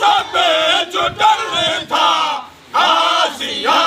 सब जुटल था आसिया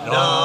Oh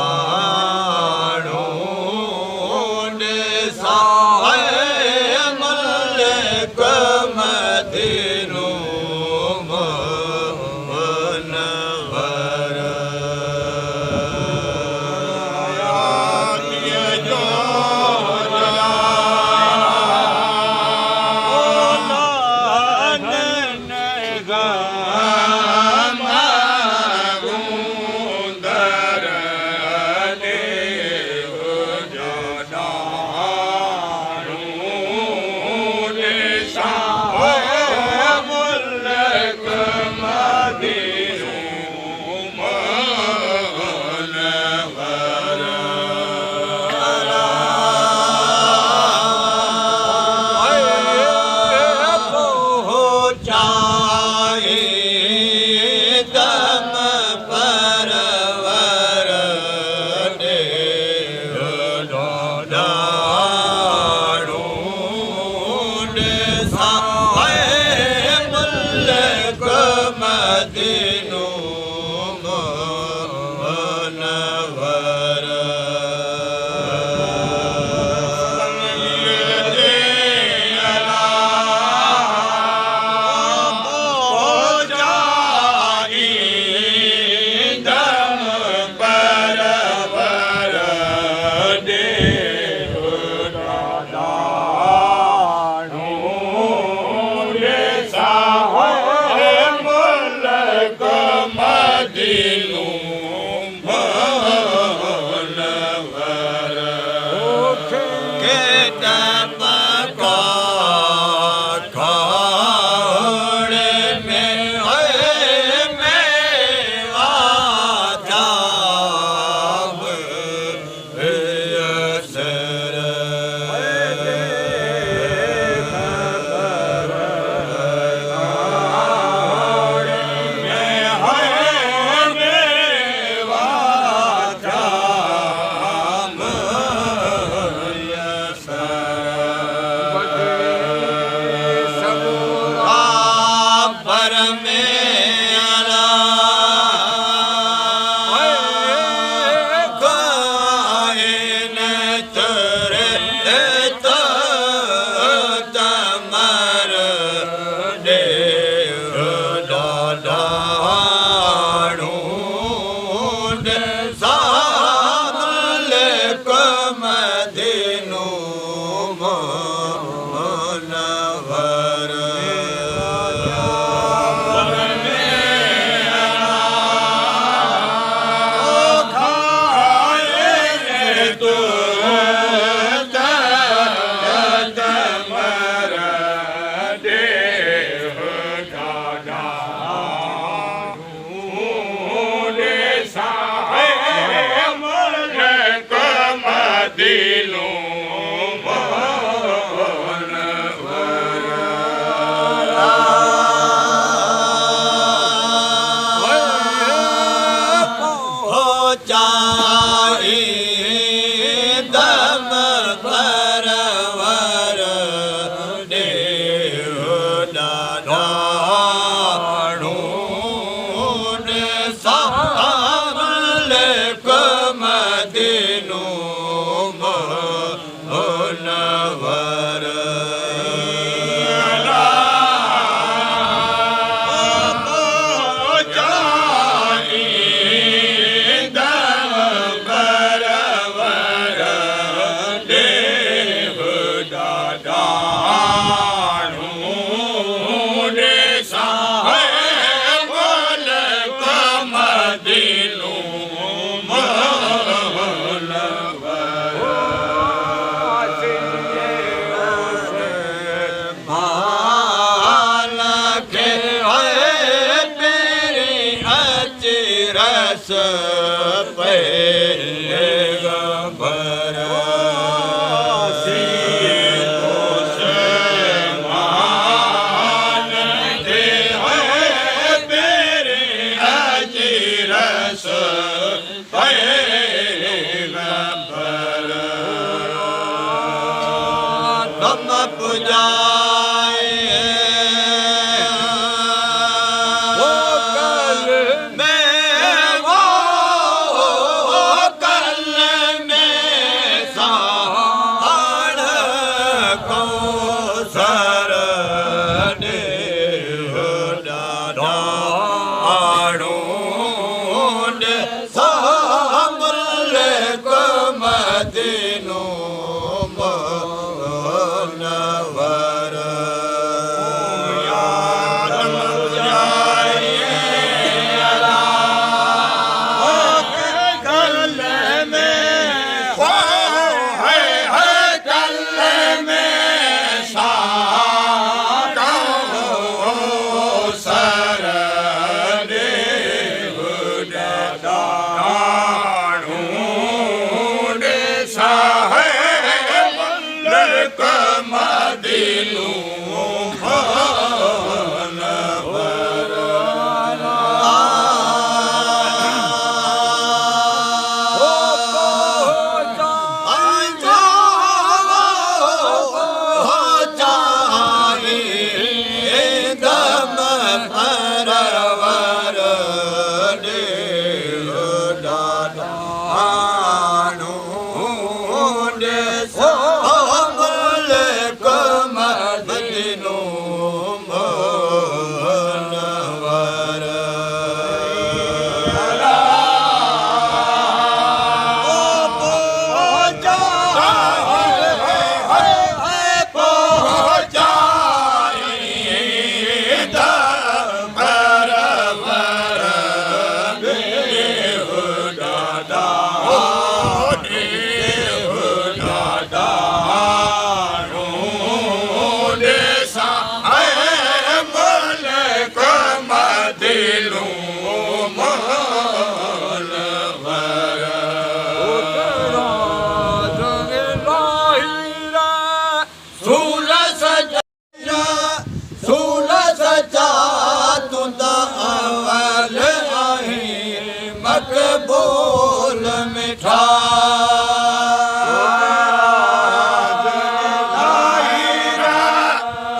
ॾिठा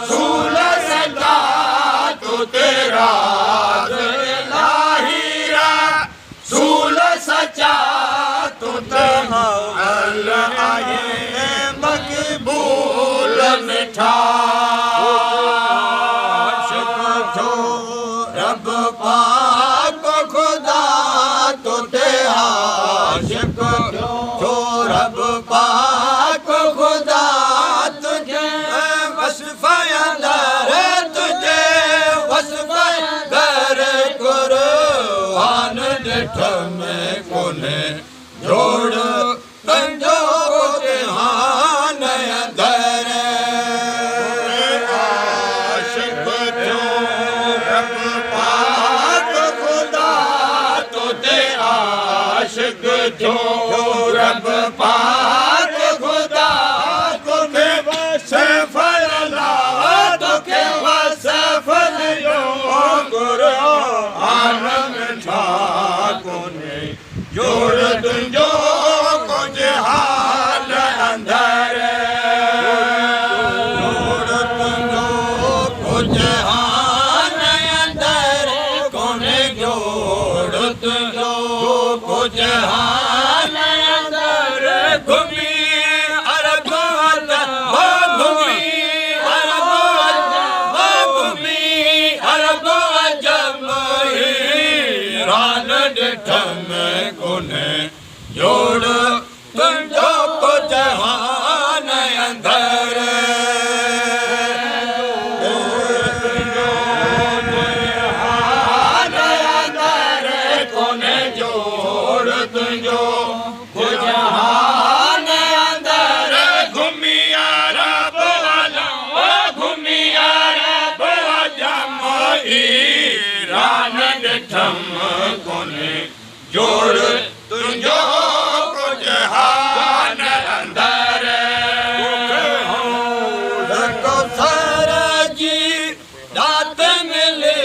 सूल सजा तो तेरा लाहिरा सूल सचा तो तेरा आए मकबूल मिठा रब पाक खुदा तो तेरा आशिक जो रब पाक खुदा तुझे वस्फ़ अंदर तुझे वस्फ़ घर कुरान ॾिठ में कोन्हे जोड़ कंजो जहान अंदर आशिक जो रब पाक खुदा तो तेरा आशिक जो रब पाक खुदा तुखे वस्फ़ अल्लाह तुखे वस्फ़ दियो कुरान मिठा कोन्हे जोड़ तुंहिंजो को जहान अंदर जोड़ तुंहिंजो को जहान अंदर कोन्हे जोड़ तुंहिंजो को जहान अंदर घुमी अरब घुमी अरब घुमी अरब अजम हीरान ॾिठ में कोन्हे जोड़ तुंहिंजो को जहान अंदर कोन्हे जोड़ तुंहिंजो को जहान अंदर घुमी अरब घुमी अरब अजम हीरान ॾिठम कोन्हे जोड़ तुंहिंजो को जहान अंदर कौसर जी दात मिले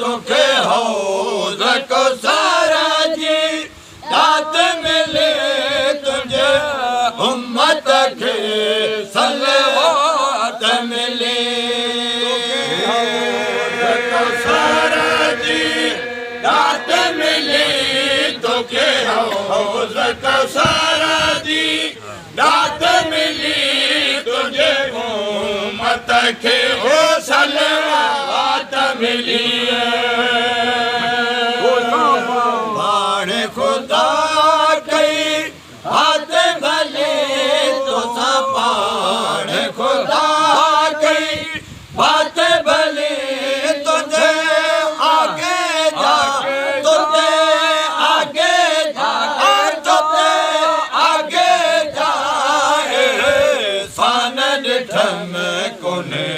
तोखे हौज़ कौसर जी दात मिले तुझे उम्मत खे सलवात मिले कौसर जी दात मिले तोखे हौज़ कौसर जी दात मिली तुझे उम्मत खे हो सलवात मिली बाण खुदा कई हाथ भले तो बाण खुदा कई बात भले तुझे आगे जा तुझे आगे जा तुझे आगे जाए सान ॾिठ में कोन्हे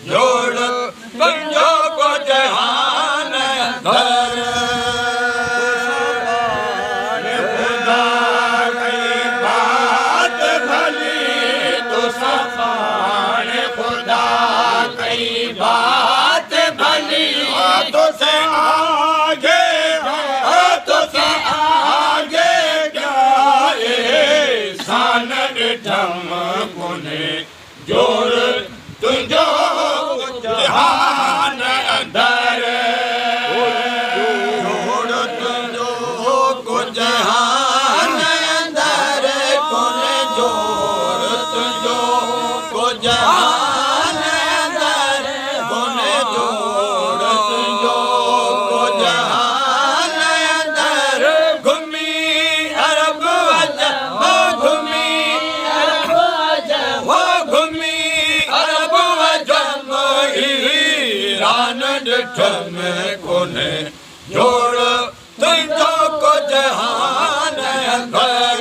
जोड़ तुंहिंजो को जहान अंदर खुदा कई बात भली तो सफान खुदा कई बात भली तो से आगे तो से आगे क्या सान ॾिठम कोन्हे जोड़ तुंहिंजो जहान अंदर जोड़ तुंहिंजो को जहान अंदर कोन्हे जोड़ तुंहिंजो को जहान अंदर कोन्हे जोड़ तुंहिंजो को जहान अंदर घुमी अरब अजम घुमी घुमी अरब अजम हीरान ॾिठ में कोन्हे जोड़ तुंहिंजो को जहान अंदर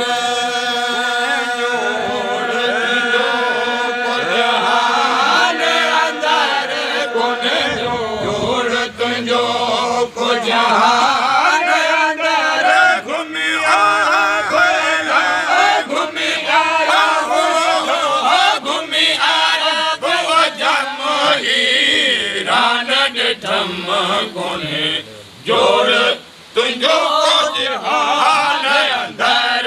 जहान अंदर कोन्हे जोड़ तुंहिंजो को जहान अंदर घुमी घुमी घुमी जम हीरान ॾिठम कोन्हे जोड़ तुंहिंजो को जहान अंदर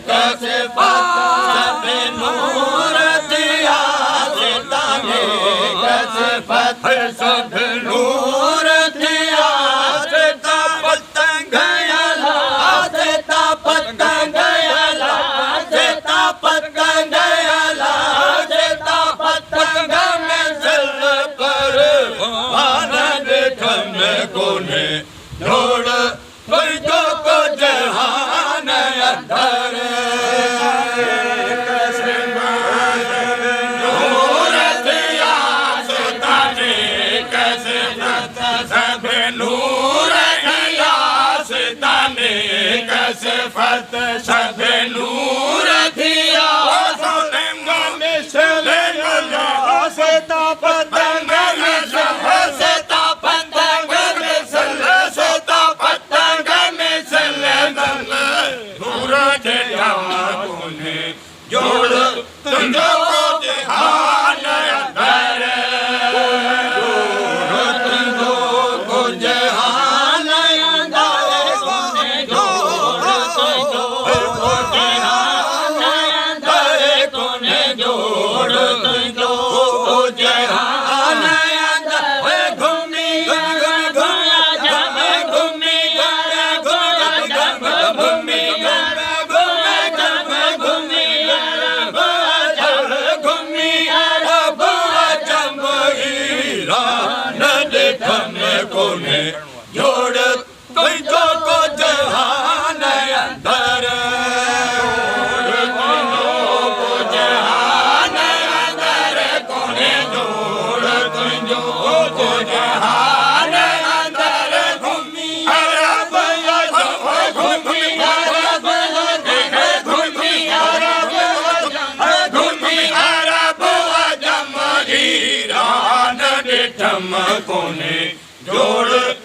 कैसे सब नूर दिया सीता ने कैसे सब नूर दिया सीता पतंग गया सीता पतंग गया सीता पतंग गया सीता पतंग में चल पर आनंद ठम कोने जोड़ तुझको को जहान अंदर नूर दिया सीता ने कैसे सब नूर दिया सीता ने कैसे फत सब नूर दिया सोलंग में चले सीता पतंग में सीता पतंग में सीता पतंग में चले नूर दिया कोने जोड़ तुझको जहान अंदर को जहान अंदर कोने जोड़ तुझको को जहान अंदर कोने जोड़ तुझको को जहान अंदर घूमी घूमिया जब घूमी घूमी कोने जोड़ तुझको को जहान अंदर को जहान अंदर कोने जोड़ तुझको को जहान अंदर घूमी अरब घूमी अरब घूमी अरब घूमी अरब जम ईरान ठम कोने जोड़